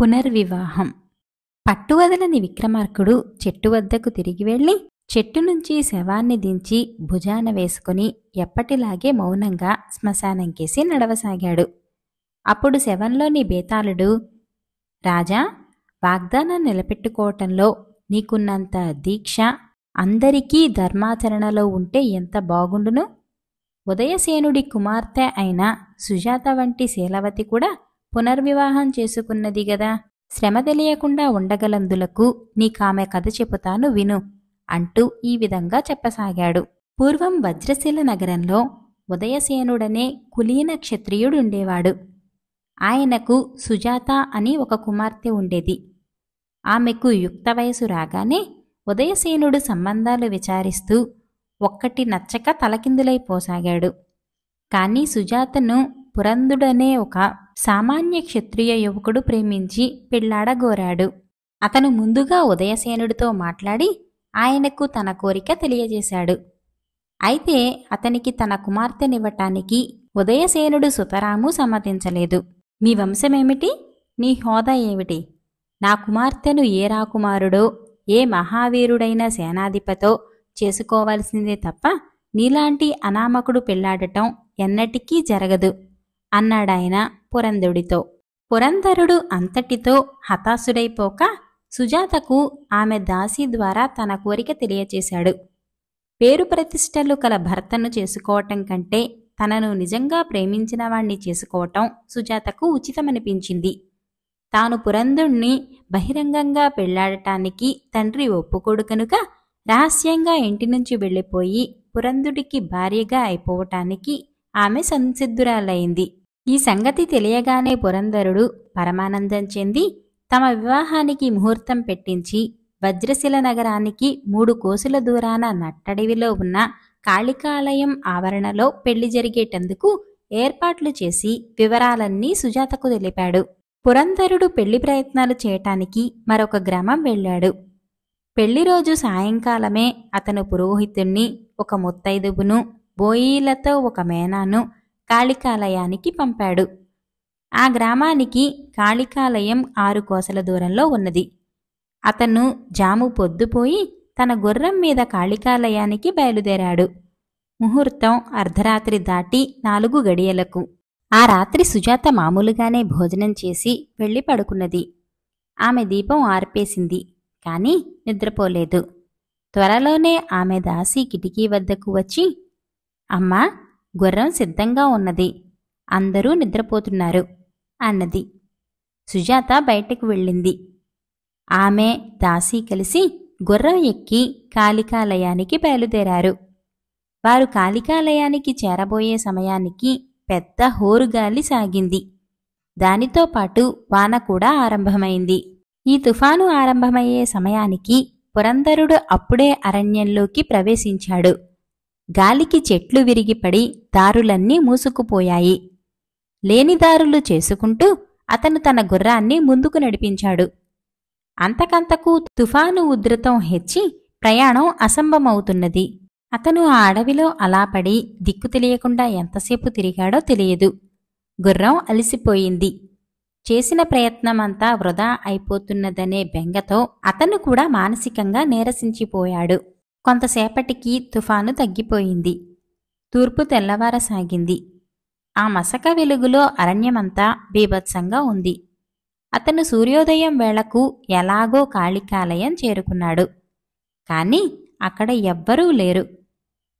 పునర్వివాహం. పట్టువదలని విక్రమార్కుడు చెట్టు వద్దకు తిరిగి వెళ్ళి చెట్టు నుంచి శవాన్ని దించి భుజాన వేసుకుని ఎప్పటిలాగే మౌనంగా శ్మశానంకేసి నడవసాగాడు. అప్పుడు శవంలోని బేతాళుడు, రాజా, వాగ్దానం నిలబెట్టుకోవటంలో నీకున్నంత దీక్ష అందరికీ ధర్మాచరణలో ఉంటే ఎంత బాగుండును. ఉదయసేనుడి కుమార్తె అయిన సుజాత వంటి శీలవతి కూడా పునర్వివాహం చేసుకున్నది గదా. శ్రమ తెలియకుండా ఉండగలందులకు నీకామె కథ చెబుతాను విను అంటూ ఈ విధంగా చెప్పసాగాడు. పూర్వం వజ్రశిల నగరంలో ఉదయసేనుడనే కులీన క్షత్రియుడుండేవాడు. ఆయనకు సుజాత అని ఒక కుమార్తె ఉండేది. ఆమెకు యుక్త వయసు రాగానే ఉదయసేనుడు సంబంధాలు విచారిస్తూ ఒక్కటి నచ్చక తలకిందులైపోసాగాడు. కాని సుజాతను పురందుడనే ఒక సామాన్య క్షత్రియ యువకుడు ప్రేమించి పెళ్లాడగోరాడు. అతను ముందుగా ఉదయసేనుడితో మాట్లాడి ఆయనకు తన కోరిక తెలియజేశాడు. అయితే అతనికి తన కుమార్తెనివ్వటానికి ఉదయసేనుడు సుతరాము సమ్మతించలేదు. నీ వంశమేమిటి? నీ హోదా ఏమిటి? నా కుమార్తెను ఏ రాకుమారుడో ఏ మహావీరుడైన సేనాధిపతో చేసుకోవలసిందే తప్ప నీలాంటి అనామకుడు పెళ్లాడటం ఎన్నటికీ జరగదు అన్నాడాయన పురంధరుడితో. పురంధరుడు అంతటితో హతాశుడైపోక సుజాతకు ఆమె దాసి ద్వారా తన కోరిక తెలియచేశాడు. పేరు ప్రతిష్టలు కల భర్తను చేసుకోవటం కంటే తనను నిజంగా ప్రేమించిన వాణ్ణి చేసుకోవటం సుజాతకు ఉచితమనిపించింది. తాను పురంధరుణ్ణి బహిరంగంగా పెళ్లాడటానికి తండ్రి ఒప్పుకోడు కనుక రహస్యంగా ఇంటినుంచి వెళ్ళిపోయి పురంధరుడికి భార్యగా అయిపోవటానికి ఆమె సంసిద్ధురాలైంది. ఈ సంగతి తెలియగానే పురంధరుడు పరమానందం చెంది తమ వివాహానికి ముహూర్తం పెట్టించి వజ్రశిల నగరానికి 3 కోసుల దూరాన నట్టడివిలో ఉన్న కాళికాలయం ఆవరణలో పెళ్లి జరిగేటందుకు ఏర్పాట్లు చేసి వివరాలన్నీ సుజాతకు తెలిపాడు. పురంధరుడు పెళ్లి ప్రయత్నాలు చేయటానికి మరొక గ్రామం వెళ్ళాడు. పెళ్లిరోజు సాయంకాలమే అతను పురోహితుణ్ణి, ఒక ముత్తైదువును, బోయీలతో ఒక మేనాను కాళికాలయానికి పంపాడు. ఆ గ్రామానికి కాళికాలయం 6 కోసల దూరంలో ఉన్నది. అతను జాము పొద్దుపోయి తన గుర్రం మీద కాళికాలయానికి బయలుదేరాడు. ముహూర్తం అర్ధరాత్రి దాటి 4 గడియలకు. ఆ రాత్రి సుజాత మామూలుగానే భోజనం చేసి వెళ్ళి పడుకున్నది. ఆమె దీపం ఆర్పేసింది, కాని నిద్రపోలేదు. త్వరలోనే ఆమె దాసి కిటికీ వద్దకు వచ్చి, అమ్మా, గుర్రం సిద్ధంగా ఉన్నది, అందరూ నిద్రపోతున్నారు అన్నది. సుజాత బయటకు వెళ్ళింది. ఆమె దాసి కలిసి గుర్రం ఎక్కి కాళికాలయానికి బయలుదేరారు. వారు కాళికాలయానికి చేరబోయే సమయానికి పెద్ద హోరుగాలి సాగింది. దానితో పాటు వాన కూడా ఆరంభమైంది. ఈ తుఫాను ఆరంభమయ్యే సమయానికి పురంధరుడు అప్పుడే అరణ్యంలోకి ప్రవేశించాడు. గాలికి చెట్లు విరిగిపడి దారులన్నీ మూసుకుపోయాయి. లేనిదారులు చేసుకుంటూ అతను తన గుర్రాన్ని ముందుకు నడిపించాడు. అంతకంతకు తుఫాను ఉధృతం హెచ్చి ప్రయాణం అసంభవమవుతున్నది. అతను ఆ అడవిలో అలా పడి దిక్కు తెలియకుండా ఎంతసేపు తిరిగాడో తెలియదు. గుర్రం అలసిపోయింది. చేసిన ప్రయత్నమంతా వృధా అయిపోతున్నదనే బెంగతో అతను కూడా మానసికంగా నీరసించిపోయాడు. కొంతసేపటికి తుఫాను తగ్గిపోయింది. తూర్పు తెల్లవారసాగింది. ఆ మసక వెలుగులో అరణ్యమంతా బీభత్సంగా ఉంది. అతను సూర్యోదయం వేళకు ఎలాగో కాళికాలయం చేరుకున్నాడు. కాని అక్కడ ఎవ్వరూ లేరు.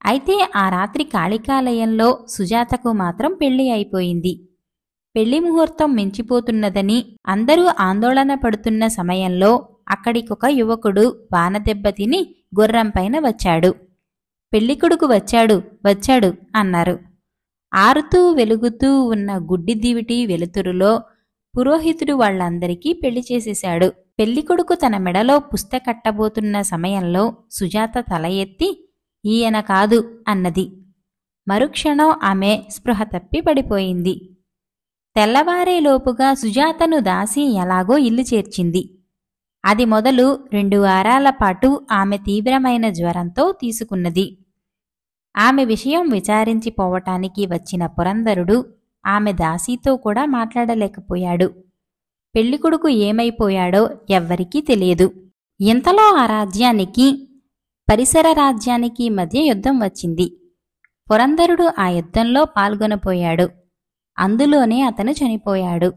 అయితే ఆ రాత్రి కాళికాలయంలో సుజాతకు మాత్రం పెళ్లి అయిపోయింది. పెళ్లి ముహూర్తం మించిపోతున్నదని అందరూ ఆందోళన పడుతున్న సమయంలో అక్కడికొక యువకుడు వానదెబ్బతిని గుర్రంపైన వచ్చాడు. పెళ్లికొడుకు వచ్చాడు వచ్చాడు అన్నారు. ఆరుతూ వెలుగుతూ ఉన్న గుడ్డి దివిటి వెలుతురులో పురోహితుడు వాళ్లందరికీ పెళ్లి చేసేశాడు. పెళ్లికొడుకు తన మెడలో పుస్త కట్టబోతున్న సమయంలో సుజాత తల ఎత్తి, ఈయన కాదు అన్నది. మరుక్షణం ఆమె స్పృహ తప్పి పడిపోయింది. తెల్లవారేలోపుగా సుజాతను దాసి ఎలాగో ఇల్లు చేర్చింది. అది మొదలు 2 వారాల పాటు ఆమె తీవ్రమైన జ్వరంతో తీసుకున్నది. ఆమె విషయం విచారించిపోవటానికి వచ్చిన పురంధరుడు ఆమె దాసీతో కూడా మాట్లాడలేకపోయాడు. పెళ్ళికొడుకు ఏమైపోయాడో ఎవ్వరికీ తెలియదు. ఇంతలో ఆ రాజ్యానికి పరిసర రాజ్యానికి మధ్య యుద్ధం వచ్చింది. పురంధరుడు ఆ యుద్ధంలో పాల్గొనపోయాడు. అందులోనే అతను చనిపోయాడు.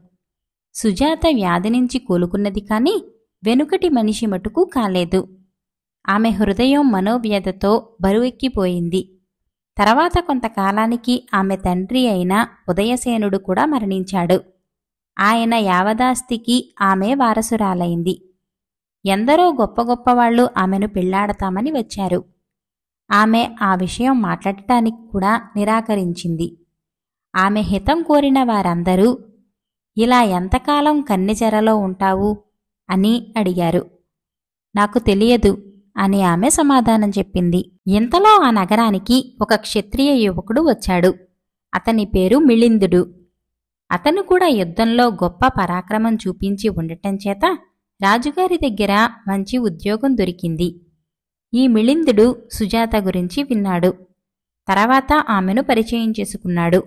సుజాత వ్యాధి నుంచి కోలుకున్నది కాని వెనుకటి మనిషి మటుకు కాలేదు. ఆమె హృదయం మనోవ్యధతో బరువెక్కిపోయింది. తర్వాత కొంతకాలానికి ఆమె తండ్రి అయిన ఉదయసేనుడు కూడా మరణించాడు. ఆయన యావదాస్తికి ఆమె వారసురాలైంది. ఎందరో గొప్ప గొప్పవాళ్లు ఆమెను పెళ్లాడతామని వచ్చారు. ఆమె ఆ విషయం మాట్లాడటానికి కూడా నిరాకరించింది. ఆమె హితం కోరిన వారందరూ, ఇలా ఎంతకాలం కన్నెచెరలో ఉంటావు అని అడిగారు. నాకు తెలియదు అని ఆమె సమాధానం చెప్పింది. ఇంతలో ఆ నగరానికి ఒక క్షత్రియ యువకుడు వచ్చాడు. అతని పేరు మిళిందుడు. అతను కూడా యుద్ధంలో గొప్ప పరాక్రమం చూపించి ఉండటం చేత రాజుగారి దగ్గర మంచి ఉద్యోగం దొరికింది. ఈ మిళిందుడు సుజాత గురించి విన్నాడు. తర్వాత ఆమెను పరిచయం చేసుకున్నాడు.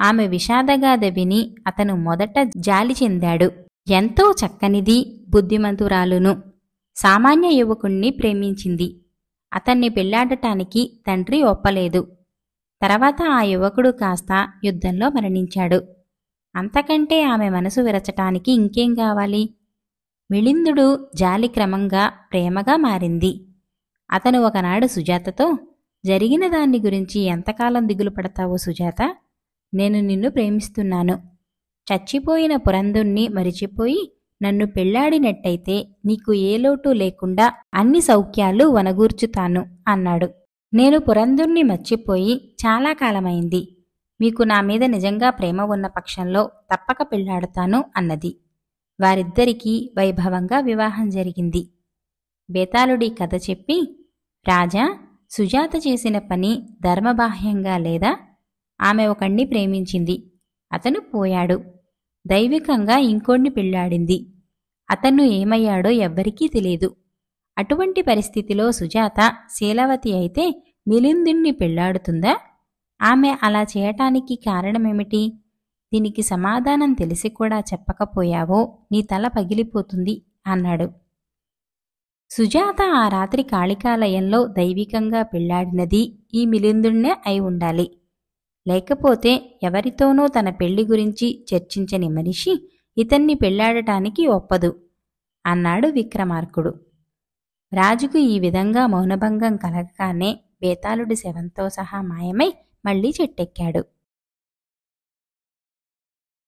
ఆమె విషాదగాథ విని అతను మొదట జాలి చెందాడు. ఎంతో చక్కనిది, బుద్ధిమంతురాలును, సామాన్య యువకుణ్ణి ప్రేమించింది. అతన్ని పెళ్లాడటానికి తండ్రి ఒప్పలేదు. తర్వాత ఆ యువకుడు కాస్త యుద్ధంలో మరణించాడు. అంతకంటే ఆమె మనసు విరచటానికి ఇంకేం కావాలి? మిళిందుడు జాలి క్రమంగా ప్రేమగా మారింది. అతను ఒకనాడు సుజాతతో, జరిగిన దాన్ని గురించి ఎంతకాలం దిగులు పడతావో సుజాత, నేను నిన్ను ప్రేమిస్తున్నాను. చచ్చిపోయిన పురంధుణ్ణి మరిచిపోయి నన్ను పెళ్లాడినట్టయితే నీకు ఏ లోటు లేకుండా అన్ని సౌఖ్యాలు వనగూర్చుతాను అన్నాడు. నేను పురంధుణ్ణి మర్చిపోయి చాలా కాలమైంది. మీకు నా మీద నిజంగా ప్రేమ ఉన్న పక్షంలో తప్పక పెళ్లాడుతాను అన్నది. వారిద్దరికీ వైభవంగా వివాహం జరిగింది. బేతాళుడి కథ చెప్పి, రాజా, సుజాత చేసిన పని ధర్మబాహ్యంగా లేదా? ఆమె ఒకణ్ణి ప్రేమించింది. అతను పోయాడు. దైవికంగా ఇంకోణ్ణి పెళ్లాడింది. అతను ఏమయ్యాడో ఎవ్వరికీ తెలియదు. అటువంటి పరిస్థితిలో సుజాత శీలవతి అయితే మిళిందుణ్ణి పెళ్లాడుతుందా? ఆమె అలా చేయటానికి కారణమేమిటి? దీనికి సమాధానం తెలిసి కూడా చెప్పకపోయావో నీ తల పగిలిపోతుంది అన్నాడు. సుజాత ఆ రాత్రి కాళికాలయంలో దైవికంగా పెళ్లాడినది ఈ మిళిందుణ్ణే అయి ఉండాలి. లేకపోతే ఎవరితోనూ తన పెళ్లి గురించి చర్చించని మనిషి ఇతన్ని పెళ్లాడటానికి ఒప్పదు అన్నాడు విక్రమార్కుడు. రాజుకు ఈ విధంగా మౌనభంగం కలగగానే బేతాళుడి శవంతో సహా మాయమై మళ్లీ చెట్టెక్కాడు.